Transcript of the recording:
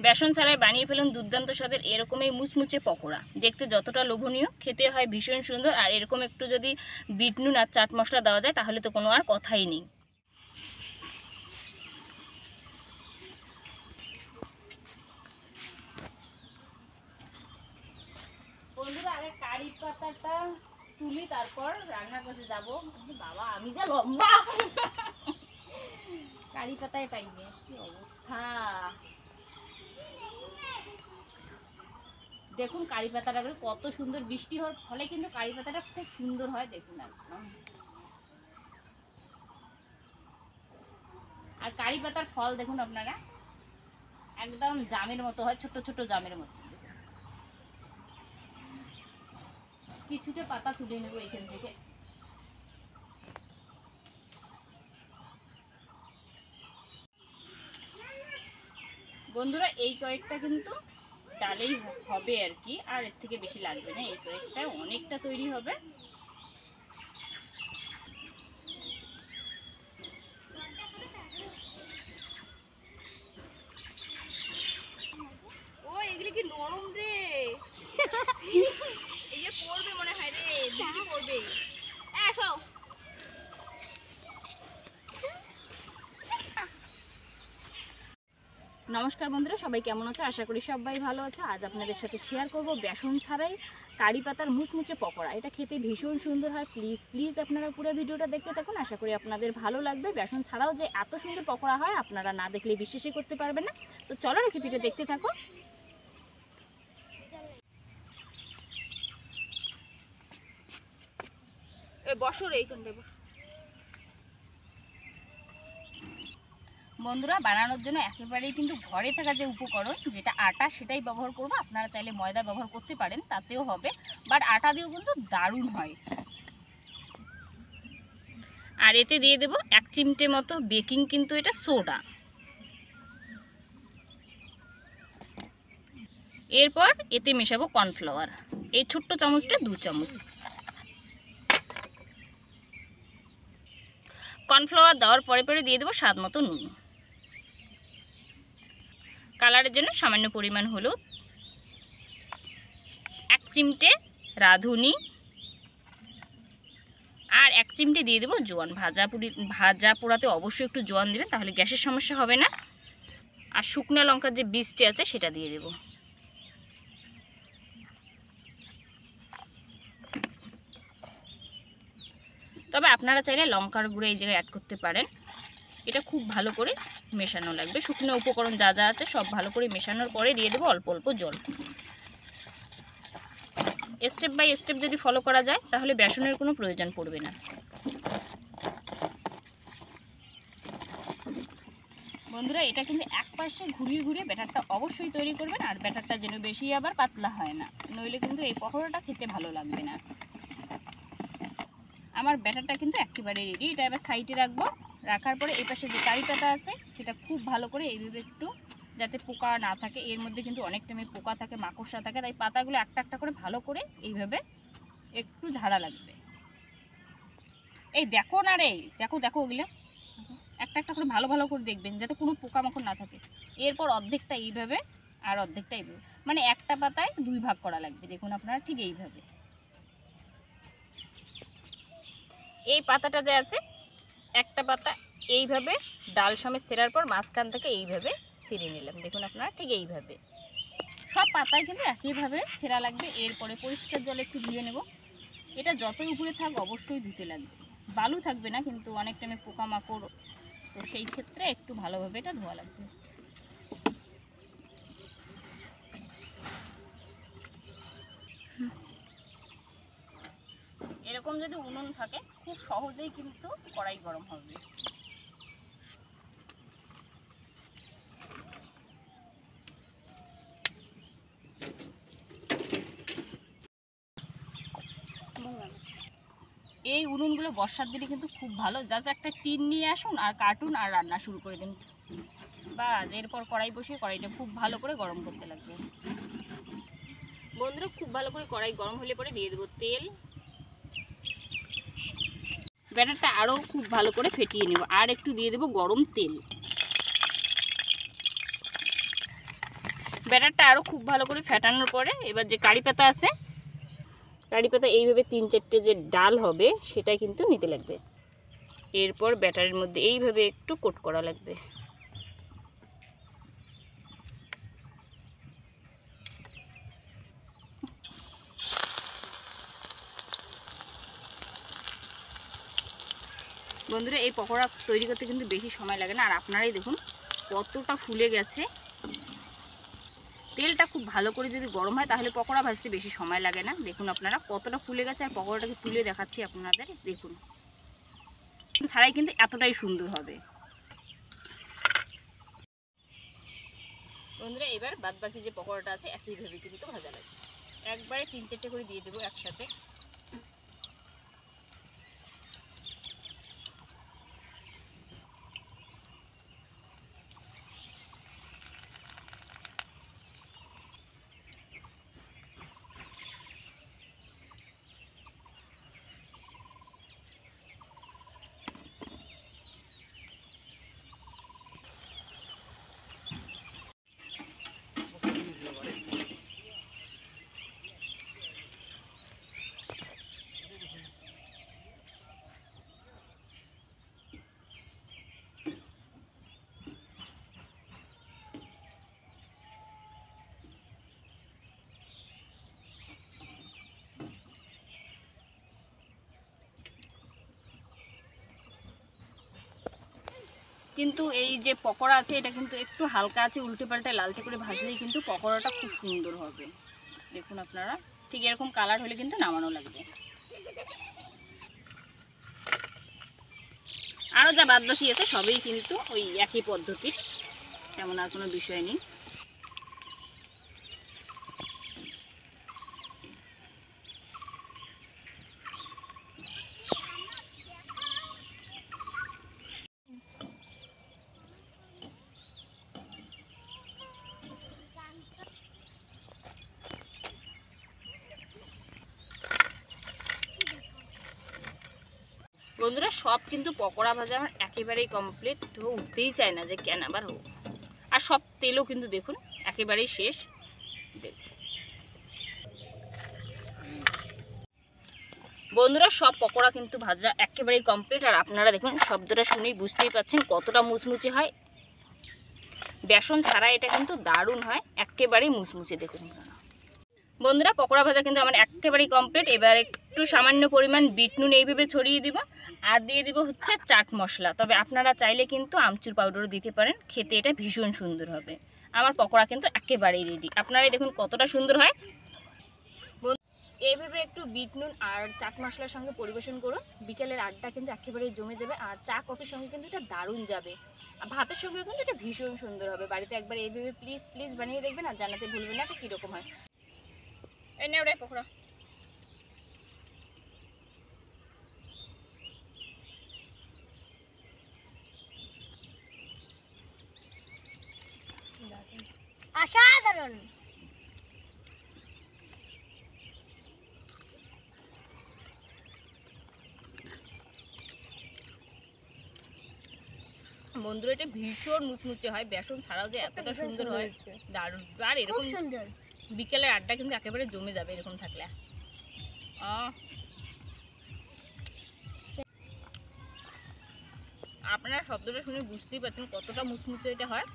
বেসন ছাড়াই বানিয়ে ফেলুন দুর্দান্ত স্বাদের এরকমই মুচমুচে পকোড়া। দেখতে যতটা লোভনীয়, খেতে হয় ভীষণ সুন্দর। আর এরকম একটু যদি বিট নুন আর চাট মশলা দেওয়া যায় তাহলে তো কোনো আর কথাই নেই। বন্ধুরা আগে কারি পাতাটা তুলি, তারপর রান্নার কাছে যাবো। বাবা আমি যা লম্বা, কারি পাতায় পাইনি, কি অবস্থা। দেখুন কারি পাতাটা কত সুন্দর, বৃষ্টি হওয়ার ফলে কিন্তু কারি পাতাটা খুব সুন্দর হয়। দেখুন একদম, আর কারি পাতার ফল দেখুন আপনারা, একদম জামের মতো হয়, ছোট ছোট জামের মতো। কিছুটা পাতা তুলে নেব এখান থেকে। বন্ধুরা এই কয়েকটা কিন্তু ডালেই হবে আর কি, আর এর থেকে বেশি লাগবে না। এই কয়েকটায় অনেকটা তৈরি হবে। ও এগুলি কি নরম রে, এই যে পড়বে মনে হয় রে, দিদি পড়বে। আসো। নমস্কার বন্ধুরা, সবাই কেমন আছো? আশা করি সবাই ভালো আছো। আজ আপনাদের সাথে শেয়ার করব বেসন ছাড়াই কারি পাতার মুচমুচে পকোড়া। এটা খেতে ভীষণ সুন্দর হয়। প্লিজ প্লিজ আপনারা পুরো ভিডিওটা দেখতে থাকুন, আশা করি আপনাদের ভালো লাগবে। বেসন ছাড়াও যে এত সুন্দর পকোড়া হয় আপনারা না দেখলে বিশ্বাসই করতে পারবেন না। তো চলো রেসিপিটা দেখতে থাকো। বসো রে এইখানটায় বসো। বন্ধুরা বানানোর জন্য একেবারেই কিন্তু ঘরে থাকা যে উপকরণ, যেটা আটা, সেটাই ব্যবহার করবো। আপনারা চাইলে ময়দা ব্যবহার করতে পারেন, তাতেও হবে, বাট আটা দিয়েও কিন্তু দারুণ হয়। আর এতে দিয়ে দেব 1 চিমটে মতো বেকিং, কিন্তু এটা সোডা। এরপর এতে মেশাবো কর্নফ্লাওয়ার, এই ছোট্ট চামচটা 2 চামচ। কর্নফ্লাওয়ার দেওয়ার পরে পরে দিয়ে দেবো স্বাদ মতো নুন। কালারের জন্য সামান্য পরিমাণ হলুদ, 1 চিমটে রাঁধুনি, আর 1 চিমটে দিয়ে দেবো জোয়ান। ভাজা পোড়াতে অবশ্যই একটু জোয়ান দেবেন, তাহলে গ্যাসের সমস্যা হবে না। আর শুকনো লঙ্কার যে বীজটি আছে সেটা দিয়ে দেব। তবে আপনারা চাইলে লঙ্কার গুঁড়ো এই জায়গায় অ্যাড করতে পারেন। এটা খুব ভালো করে মেশানো লাগবে। শুকনো উপকরণ যা যা আছে সব ভালো করে মেশানোর পরে দিয়ে দেবো অল্প অল্প জল। স্টেপ বাই স্টেপ যদি ফলো করা যায় তাহলে বেসনের কোনো প্রয়োজন পড়বে না। বন্ধুরা এটা কিন্তু এক পাশে ঘুরিয়ে ঘুরিয়ে ব্যাটারটা অবশ্যই তৈরি করবেন, আর ব্যাটারটা যেন বেশি আবার পাতলা হয় না, নইলে কিন্তু এই পকোড়াটা খেতে ভালো লাগবে না। আমার ব্যাটারটা কিন্তু একেবারে রেডি। এটা এবার সাইডে রাখবো। রাখার পরে এই পাশে যে কারি পাতা আছে সেটা খুব ভালো করে এইভাবে একটু, যাতে পোকা না থাকে, এর মধ্যে কিন্তু অনেক টাইমে পোকা থাকে, মাকড়সা থাকে, তাই পাতাগুলো একটা একটা করে ভালো করে এইভাবে একটু ঝাড়া লাগবে। এই দেখো না রে, দেখো দেখো, ওগুলো একটা একটা করে ভালো ভালো করে দেখবেন যাতে কোনো পোকামাকড় না থাকে। এরপর অর্ধেকটা এইভাবে আর অর্ধেকটা এইভাবে, মানে একটা পাতায় 2 ভাগ করা লাগবে। দেখুন আপনারা ঠিক এইভাবে। এই পাতাটা যে আছে, একটা পাতা এইভাবে ডাল সমেত সেরার পর মাঝখান থেকে এইভাবে ছিঁড়ে নিলাম। দেখুন আপনারা ঠিক এইভাবে সব পাতায় কিন্তু একইভাবে ছেঁড়া লাগবে। এরপরে পরিষ্কার জলে একটু ধুয়ে নেব। এটা যতই উপরে থাক অবশ্যই ধুতে লাগবে, বালু থাকবে না কিন্তু, অনেক টাইমে পোকামাকড়, তো সেই ক্ষেত্রে একটু ভালোভাবে এটা ধোয়া লাগবে। এরকম যদি উনুন থাকে খুব সহজেই কিন্তু কড়াই গরম হবে। এই উনুনগুলো বর্ষার দিনে কিন্তু খুব ভালো। জাস্ট একটা টিন নিয়ে আসুন আর কাটুন আর রান্না শুরু করে দিন, বাস। এরপর কড়াই বসিয়ে কড়াইটা খুব ভালো করে গরম করতে লাগবে। বন্ধুরা খুব ভালো করে কড়াই গরম হলে পরে দিয়ে দেবো তেল। ব্যাটারটা আরও খুব ভালো করে ফেটিয়ে নেব, আর একটু দিয়ে দেবো গরম তেল। ব্যাটারটা আরও খুব ভালো করে ফেটানোর পরে এবার যে কারি পাতা আছে, কারি পাতা এইভাবে 3-4টে যে ডাল হবে সেটা কিন্তু নিতে লাগবে। এরপর ব্যাটারের মধ্যে এইভাবে একটু কোট করা লাগবে। বন্ধুরা এই পকোড়া তৈরি করতে কিন্তু বেশি সময় লাগে না। আর আপনারাই দেখুন কতটা ফুলে গেছে। তেলটা খুব ভালো করে যদি গরম হয় তাহলে পকোড়া ভাজতে বেশি সময় লাগে না। দেখুন আপনারা কতটা ফুলে গেছে। আর পকোড়াটাকে তুলে দেখাচ্ছি আপনাদের, দেখুন ছাড়াই কিন্তু এতটাই সুন্দর হবে। বন্ধুরা এবার বাদবাকি যে পকোড়াটা আছে একইভাবে কিন্তু ভাজা লাগবে। একবারে 3-4টে করে দিয়ে দেবো একসাথে। কিন্তু এই যে পকোড়া আছে এটা কিন্তু একটু হালকা আছে উল্টে পাল্টে লালচে করে ভাজলেই কিন্তু পকোড়াটা খুব সুন্দর হবে। দেখুন আপনারা ঠিক এরকম কালার হলে কিন্তু নামানো লাগবে। আরও যা বাদবাকি আছে সবই কিন্তু ওই একই পদ্ধতির, তেমন আর কোনো বিষয় নেই। বন্ধুরা সব কিন্তু পকোড়া ভাজা আমার একেবারেই কমপ্লিট, তো উঠতেই চায় না যে কেন আবার হোক। আর সব তেলও কিন্তু দেখুন একেবারেই শেষ। বন্ধুরা সব পকোড়া কিন্তু ভাজা একেবারেই কমপ্লিট। আর আপনারা দেখুন শব্দটা শুনেই বুঝতেই পাচ্ছেন কতটা মুচমুচে হয়। বেসন ছাড়া এটা কিন্তু দারুণ হয়, একেবারেই মুচমুচে। দেখুন বন্ধুরা পকোড়া ভাজা কিন্তু আমার একেবারেই কমপ্লিট। এবার একটু সামান্য পরিমাণ বিট নুন এইভাবে ছড়িয়ে দিব আর দিয়ে দিব হচ্ছে চাট মশলা। তবে আপনারা চাইলে কিন্তু আমচুর পাউডারও দিতে পারেন, খেতে এটা ভীষণ সুন্দর হবে। আমার পকোড়া কিন্তু একেবারেই রেডি। আপনারাই দেখুন কতটা সুন্দর হয়। এইভাবে একটু বিট নুন আর চাট মশলার সঙ্গে পরিবেশন করুন, বিকেলের আড্ডা কিন্তু একেবারেই জমে যাবে। আর চা কফির সঙ্গে কিন্তু এটা দারুণ যাবে। আর ভাতের সঙ্গেও কিন্তু এটা ভীষণ সুন্দর হবে। বাড়িতে একবার এইভাবে প্লিজ প্লিজ বানিয়ে দেখবেন আর জানাতে ভুলবেন না এটা কীরকম হয়। এই নে ওটাই পকোড়া। অসাধারণ। বন্ধুরা এটা ভীষণ মুচমুচে হয়, বেসন ছাড়াও যে এতটা সুন্দর হয় দারুণ। আর এরকম বিকেলের আড্ডা কিন্তু একেবারে জমে যাবে এরকম থাকলে। আপনারা শব্দটা শুনে বুঝতেই পারছেন কতটা মুচমুচে এটা হয়।